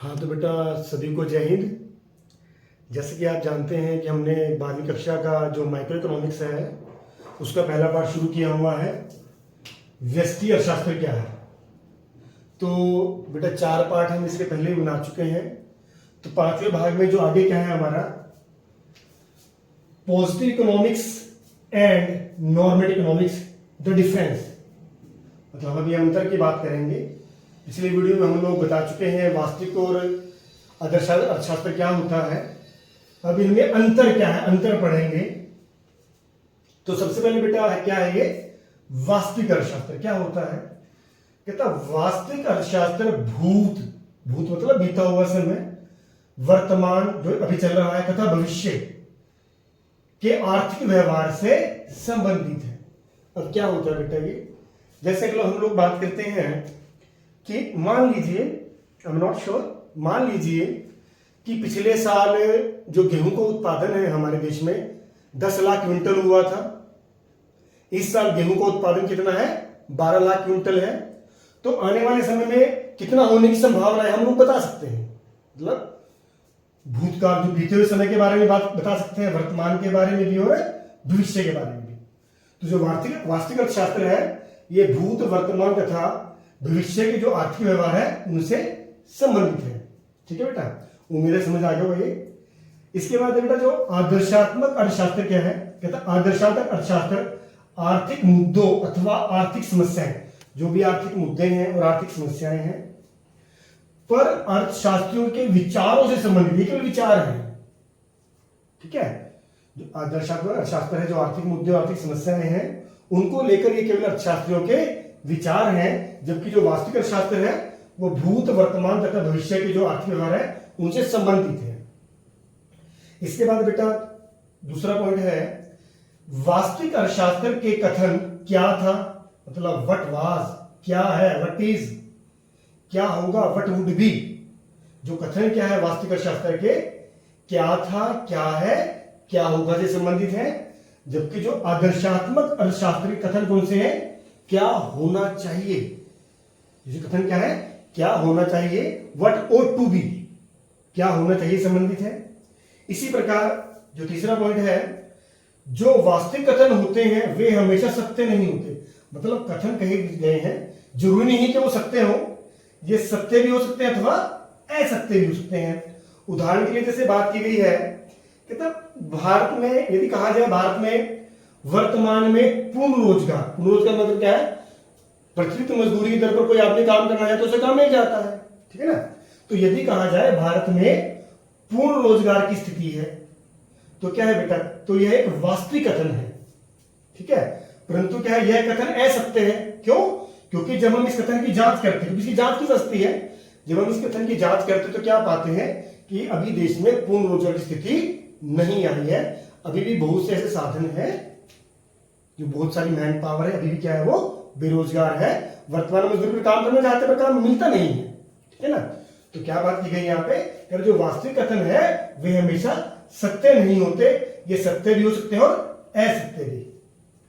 हाँ तो बेटा, सभी को जय हिंद। जैसे कि आप जानते हैं कि हमने 12वीं कक्षा का जो माइक्रो इकोनॉमिक्स है उसका पहला पार्ट शुरू किया हुआ है, व्यष्टि अर्थशास्त्र क्या है। तो बेटा 4 पार्ट हम इसके पहले ही बना चुके हैं। तो 5वें भाग में जो आगे क्या है हमारा, positive economics and normative economics, the difference, मतलब अभी हम अंतर की बात करेंगे। पिछले वीडियो में हम लोग बता चुके हैं वास्तविक और आदर्श अर्थशास्त्र क्या होता है। अब इनमें अंतर क्या है, अंतर पढ़ेंगे। तो सबसे पहले बेटा क्या है ये वास्तविक अर्थशास्त्र क्या होता है। कहता वास्तविक अर्थशास्त्र भूत मतलब बीता हुआ समय, वर्तमान जो अभी चल रहा है तथा भविष्य के आर्थिक व्यवहार से संबंधित है। अब क्या होता है बेटा ये, जैसे कि हम लोग बात करते हैं कि मान लीजिए, आई एम नॉट श्योर, मान लीजिए कि पिछले साल जो गेहूं का उत्पादन है हमारे देश में 10 लाख क्विंटल हुआ था। इस साल गेहूं का उत्पादन कितना है, 12 लाख क्विंटल है। तो आने वाले समय में कितना होने की संभावना है हम लोग बता सकते हैं। मतलब भूतकाल जो बीते हुए समय के बारे में बात बता सकते हैं, वर्तमान के बारे में भी और भविष्य के बारे में भी। तो जो वास्तविक अर्थशास्त्र है ये भूत, वर्तमान तथा भविष्य के जो आर्थिक व्यवहार है उनसे संबंधित है। ठीक है बेटा, उम्मीद है समझ आ गया होगा ये। इसके बाद बेटा जो आदर्शात्मक अर्थशास्त्र क्या है, कहता आदर्शात्मक अर्थशास्त्र आर्थिक मुद्दों अथवा आर्थिक समस्याएं, जो भी आर्थिक मुद्दे हैं और आर्थिक समस्याएं हैं पर अर्थशास्त्रियों के विचारों से संबंधित, केवल विचार है। ठीक है, जो आदर्शात्मक अर्थशास्त्र है, जो आर्थिक मुद्दे और आर्थिक समस्याएं हैं उनको लेकर ये केवल अर्थशास्त्रियों के विचार हैं, जबकि जो वास्तविक अर्थशास्त्र है वो भूत, वर्तमान तथा भविष्य के जो आर्थिक व्यवहार है उनसे संबंधित है। इसके बाद बेटा दूसरा पॉइंट है वास्तविक अर्थशास्त्र के कथन क्या था, मतलब व्हाट वाज क्या है, व्हाट इज क्या होगा, व्हाट वुड बी। जो कथन क्या है वास्तविक अर्थशास्त्र के, क्या था, क्या है, क्या होगा से संबंधित है। जबकि जो आदर्शात्मक अर्थशास्त्र के कथन कौन से हैं, क्या होना चाहिए। जैसे कथन क्या है, क्या होना चाहिए, व्हाट ओट टू बी, क्या होना चाहिए संबंधित है। इसी प्रकार जो तीसरा पॉइंट है, जो वास्तविक कथन होते हैं वे हमेशा सत्य नहीं होते। मतलब कथन कहे गए हैं, जरूरी नहीं कि वो सत्य हो, ये सत्य भी हो सकते हैं अथवा असत्य भी हो सकते हैं। उदाहरण के लिए जैसे बात की गई है कि तब भारत में यदि कहा जाए, भारत में वर्तमान में पूर्ण रोजगार मतलब क्या है, प्रचलित मजदूरी की दर पर कोई आदमी काम करना है तो उसे काम मिल जाता है। ठीक है ना। तो यदि कहा जाए भारत में पूर्ण रोजगार की स्थिति है तो क्या है बेटा, तो यह एक वास्तविक कथन है। ठीक है, परंतु क्या है, यह कथन असत्य है। क्यों? क्योंकि जब हम इस कथन की जांच करते हैं, इसकी जांच की जा सकती है, जब हम इस कथन की जांच करते हैं तो क्या पाते हैं कि अभी देश में पूर्ण रोजगार की स्थिति नहीं आई है। अभी भी बहुत से ऐसे साधन है, जो बहुत सारी मैन पावर है, अभी भी क्या है वो बेरोजगार है, वर्तमान मजदूरी पर काम करना चाहते पर काम मिलता नहीं है। ठीक है ना। तो क्या बात की गई यहाँ पे, जो वास्तविक कथन है वे हमेशा सत्य नहीं होते, ये सत्य भी हो सकते हैं और असत्य भी।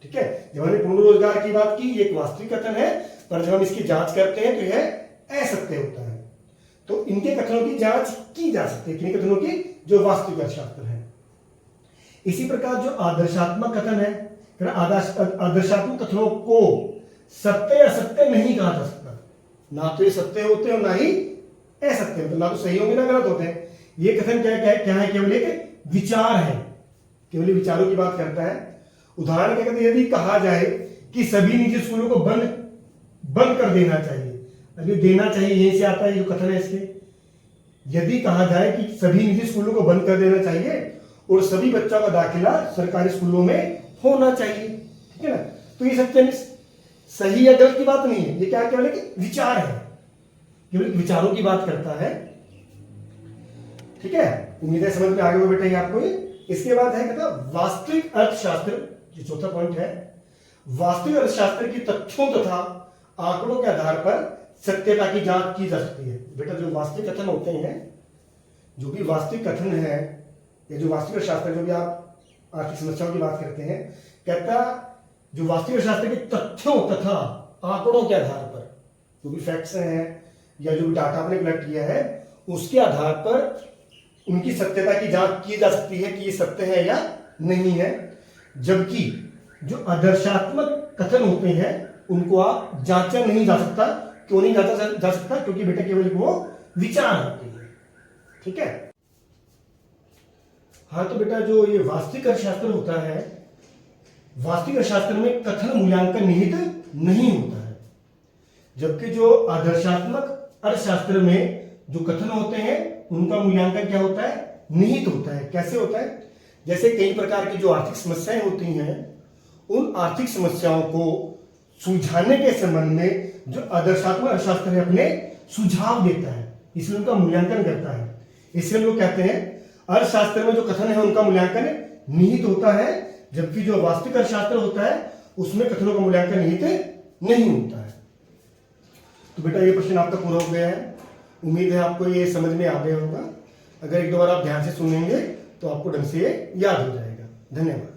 ठीक है, जब हमने पूर्ण रोजगार की बात की, ये एक वास्तविक कथन है, पर जब हम इसकी जांच करते हैं तो यह असत्य होता है। तो इनके कथनों की जांच की जा सकती है, किन कथनों की, जो वास्तविक अर्थशास्त्र है। इसी प्रकार जो आदर्शात्मक कथन है, आदर्शात्मक कथनों को सत्य या असत्य नहीं कहा जा सकता। ना तो ये सत्य होते हैं और ना ही असत्य होते, ना तो सही होंगे ना गलत होते हैं। ये कथन क्या है, केवल एक विचार है, केवल विचारों की बात करता है। उदाहरण क्या कहते हैं, यदि कहा जाए कि सभी निजी स्कूलों को बंद कर देना चाहिए, अभी देना चाहिए यहीं से आता है जो कथन है इसके। यदि कहा जाए कि सभी निजी स्कूलों को बंद कर देना चाहिए और सभी बच्चों का दाखिला सरकारी स्कूलों में होना चाहिए, ठीक है ना, तो ये सत्य सही या गलत की बात नहीं है, ये क्या केवल एक विचार है, केवल विचारों की बात करता है। ठीक है, उम्मीद है समझ में आ गया बेटा ये आपको। इसके बाद है कहता वास्तविक अर्थशास्त्र, जो चौथा पॉइंट है, वास्तविक अर्थशास्त्र की तथ्यों तथा आंकड़ों के आधार पर सत्यता की जांच की जा सकती है। बेटा जो वास्तविक कथन होते हैं, जो भी वास्तविक कथन है या जो वास्तविक अर्थशास्त्र, जो भी आप आर्थिक समस्याओं की बात करते हैं, कहता जो वास्तविक अर्थशास्त्र के तथ्यों तथा आंकड़ों के आधार पर, जो भी फैक्ट्स हैं या जो भी डाटा आपने कलेक्ट किया है उसके आधार पर उनकी सत्यता की जांच की जा सकती है कि ये सत्य है या नहीं है। जबकि जो आदर्शात्मक कथन होते हैं उनको आप जांचा नहीं जा सकता। क्यों नहीं जांचा जा सकता? क्योंकि बेटा केवल वो विचार होते हैं। ठीक है। हाँ, तो बेटा जो ये वास्तविक अर्थशास्त्र होता है, वास्तविक अर्थशास्त्र में कथन मूल्यांकन निहित नहीं होता है। जबकि जो आदर्शात्मक अर्थशास्त्र में जो कथन होते हैं उनका मूल्यांकन क्या होता है? निहित होता है। कैसे होता है? जैसे कई प्रकार की जो आर्थिक समस्याएं होती हैं, उन आर्थिक समस्याओं को सुलझाने के संबंध में जो आदर्शात्मक अर्थशास्त्र है अपने सुझाव देता है, इसलिए उनका मूल्यांकन करता है। इसलिए लोग कहते हैं अर्थशास्त्र में जो कथन है उनका मूल्यांकन निहित होता है, जबकि जो वास्तविक अर्थशास्त्र होता है उसमें कथनों का मूल्यांकन निहित नहीं होता है। तो बेटा ये प्रश्न आपका पूरा हो गया है। उम्मीद है आपको ये समझ में आ गया होगा। अगर एक दो बार आप ध्यान से सुनेंगे तो आपको ढंग से याद हो जाएगा। धन्यवाद।